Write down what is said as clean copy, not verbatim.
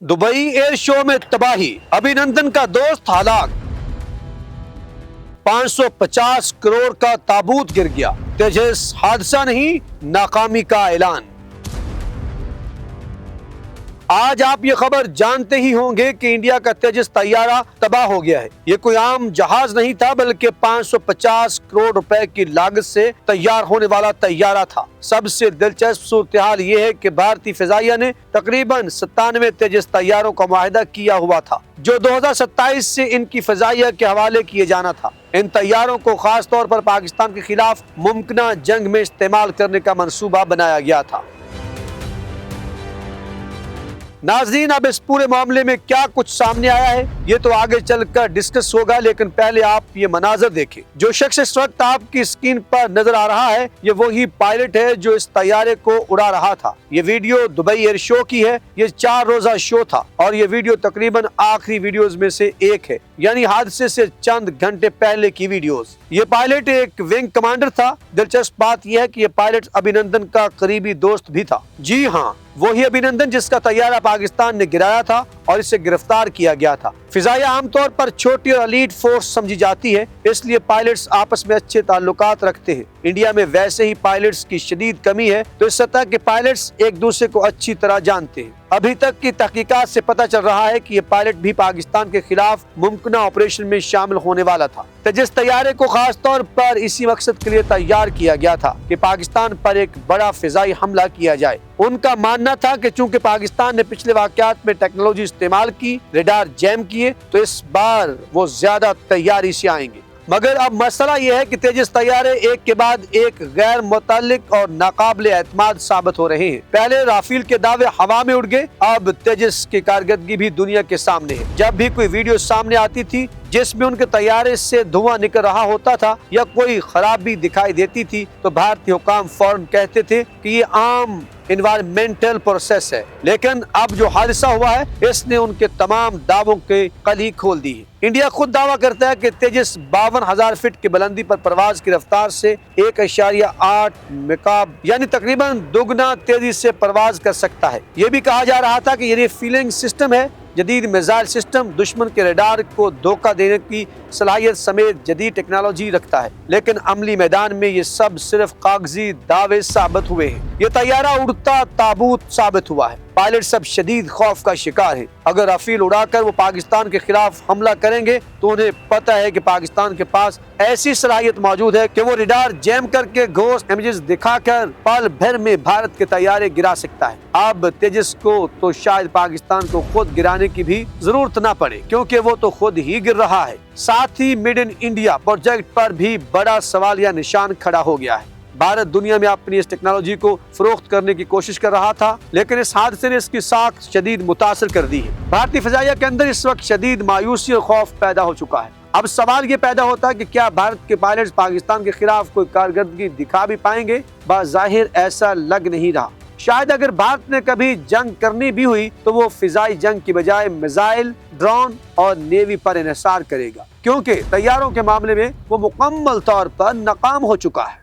Dubai air show में तबाही, अभिनंदन का दोस्त हलाक, 550 करोड़ का ताबूत गिर गया। तेजस हादसा नहीं, नाकामी का ऐलान। आज आप ये खबर जानते ही होंगे कि इंडिया का तेजस तैयारा तबाह हो गया है। ये कोई आम जहाज नहीं था, बल्कि 550 करोड़ रुपए की लागत से तैयार होने वाला तैयारा था। सबसे दिलचस्प सूरत-ए-हाल ये है कि भारतीय फिजाइया ने तकरीबन 97 तेजस तैयारों का मुआहिदा किया हुआ था, जो 2027 से इनकी फिजाइया के हवाले किए जाना था। इन तैयारों को खास तौर पर पाकिस्तान के खिलाफ मुमकिना जंग में इस्तेमाल करने का मंसूबा बनाया गया था। नाज़रीन, अब इस पूरे मामले में क्या कुछ सामने आया है ये तो आगे चलकर डिस्कस होगा, लेकिन पहले आप ये मनाजर देखें। जो शख्स इस वक्त आपकी स्क्रीन पर नजर आ रहा है, ये वही पायलट है जो इस तैयारे को उड़ा रहा था। ये वीडियो दुबई एयर शो की है। ये 4 रोजा शो था और ये वीडियो तकरीबन आखिरी वीडियोस में से एक है, यानी हादसे से चंद घंटे पहले की वीडियोस। ये पायलट एक विंग कमांडर था। दिलचस्प बात यह है कि ये पायलट अभिनंदन का करीबी दोस्त भी था। जी हाँ, वही अभिनंदन जिसका तैयारा पाकिस्तान ने गिराया था और इसे गिरफ्तार किया गया था। फिजाइया आमतौर पर छोटी और एलीट फोर्स समझी जाती है, इसलिए पायलट्स आपस में अच्छे ताल्लुकात रखते हैं। इंडिया में वैसे ही पायलट्स की शदीद कमी है, तो इस सतह के पायलट्स एक दूसरे को अच्छी तरह जानते हैं। अभी तक की तहकीकात से पता चल रहा है कि ये पायलट भी पाकिस्तान के खिलाफ मुमकिन ऑपरेशन में शामिल होने वाला था। तेजस तैयारे को खास तौर पर इसी मकसद के लिए तैयार किया गया था कि पाकिस्तान पर एक बड़ा फिजाई हमला किया जाए। उनका मानना था कि चूंकि पाकिस्तान ने पिछले वाकयात में टेक्नोलॉजी इस्तेमाल की, रेडार जैम किए, तो इस बार वो ज्यादा तैयारी से आएंगे। मगर अब मसला यह है कि तेजस तैयारे एक के बाद एक गैर मुतल्लिक और नाकाबिल एतमाद साबित हो रहे हैं। पहले राफेल के दावे हवा में उड़ गए, अब तेजस की कारकर्दगी भी दुनिया के सामने है। जब भी कोई वीडियो सामने आती थी जिसमें उनके तैयारे से धुआं निकल रहा होता था या कोई खराबी दिखाई देती थी, तो भारतीय हुकाम फौरन कहते थे कि ये आम एनवायरमेंटल प्रोसेस है। लेकिन अब जो हादसा हुआ है, इसने उनके तमाम दावों के कली खोल दी है। इंडिया खुद दावा करता है कि तेजस 52,000 फीट की बुलंदी पर परवाज की रफ्तार से 1.8 मेकाब यानी तकरीबन दोगुना तेजी से परवाज कर सकता है। ये भी कहा जा रहा था कि ये रिफिलिंग सिस्टम है। जदीद मिसाइल सिस्टम दुश्मन के रडार को धोखा देने की सलाहियत समेत जदीद टेक्नोलॉजी रखता है, लेकिन अमली मैदान में ये सब सिर्फ कागजी दावे साबित हुए हैं। ये तैयारा उड़ता ताबूत साबित हुआ है। पायलट सब शदीद खौफ का शिकार है। अगर राफेल उड़ाकर वो पाकिस्तान के खिलाफ हमला करेंगे, तो उन्हें पता है कि पाकिस्तान के पास ऐसी सलाहियत मौजूद है कि वो रडार जैम करके घोस्ट इमेजेस दिखाकर पल भर में भारत के तैयारे गिरा सकता है। अब तेजस को तो शायद पाकिस्तान को खुद गिराने की भी जरूरत न पड़े, क्योंकि वो तो खुद ही गिर रहा है। साथ he made in India project पर भी बड़ा सवालिया निशान खड़ा हो गया है। भारत दुनिया में अपनी इस टेक्नोलॉजी को फरोख्त करने की कोशिश कर रहा था, लेकिन इस हादसे ने इसकी साख शदीद मुतासर कर दी है। भारतीय फिजाइया के अंदर इस वक्त शदीद मायूसी और खौफ पैदा हो चुका है। अब सवाल ये पैदा होता है कि क्या भारत के पायलट्स पाकिस्तान के खिलाफ कोई कारकर्दगी दिखा भी पाएंगे? बाज़ाहिर ऐसा लग नहीं रहा। शायद अगर भारत ने कभी जंग करनी भी हुई, तो वो फिजाई जंग की बजाय मिसाइल, ड्रोन और नेवी पर इन्हिसार करेगा, क्योंकि तैयारों के मामले में वो मुकम्मल तौर पर नाकाम हो चुका है।